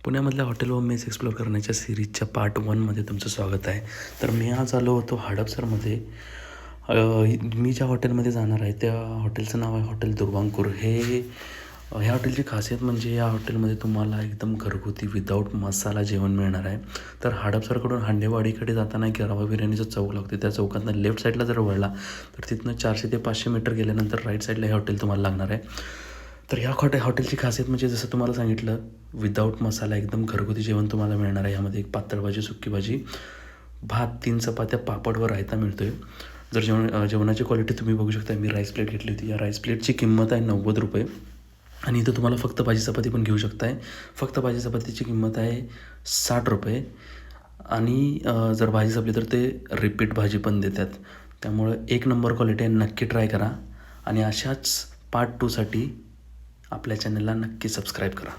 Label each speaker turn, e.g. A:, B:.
A: पुण्यामधल्या hotel व mess explore करण्याच्या सिरीजच्या part 1मध्ये तुमचं स्वागत आहे. तर मी आज आलो होतो हडपसरमध्ये. मी ज्या हॉटेलमध्ये जाणार आहे त्या हॉटेलचं नाव आहे हॉटेल दुर्वांकूर. ह्या हॉटेलची खासियत म्हणजे या हॉटेलमध्ये तुम्हाला एकदम घरगुती विदाऊट मसाला जेवण मिळणार आहे. तर हडपसरकडून हांडेवाडीकडे जाताना एक रवा बिर्याणीचं चौक लागते. त्या चौकातनं लेफ्ट साईडला जर वळला तर तिथनं 400 ते 500 मीटर गेल्यानंतर राईट साईडला हे हॉटेल तुम्हाला लागणार आहे. तर ह्या हॉटेलची खासियत म्हणजे जसं तुम्हाला सांगितलं, विदाऊट मसाला एकदम घरगुती जेवण तुम्हाला मिळणार आहे. यामध्ये एक पातळ भाजी, सुकी भाजी, भात, 3 चपात्या, पापड व रायता मिळतो आहे. जर जेवणाची क्वालिटी तुम्ही बघू शकता. मी राईस प्लेट घेतली होती. या राईस प्लेटची किंमत आहे 90 रुपये आणि इथं तुम्हाला फक्त भाजी चपाती पण घेऊ शकताय. फक्त भाजी चपातीची किंमत आहे 60 रुपये आणि जर भाजी संपली तर ते रिपीट भाजी पण देतात. त्यामुळं एक नंबर क्वालिटी आहे. नक्की ट्राय करा आणि अशाच पार्ट 2साठी आपल्या चॅनलला नक्की सबस्क्राईब करा.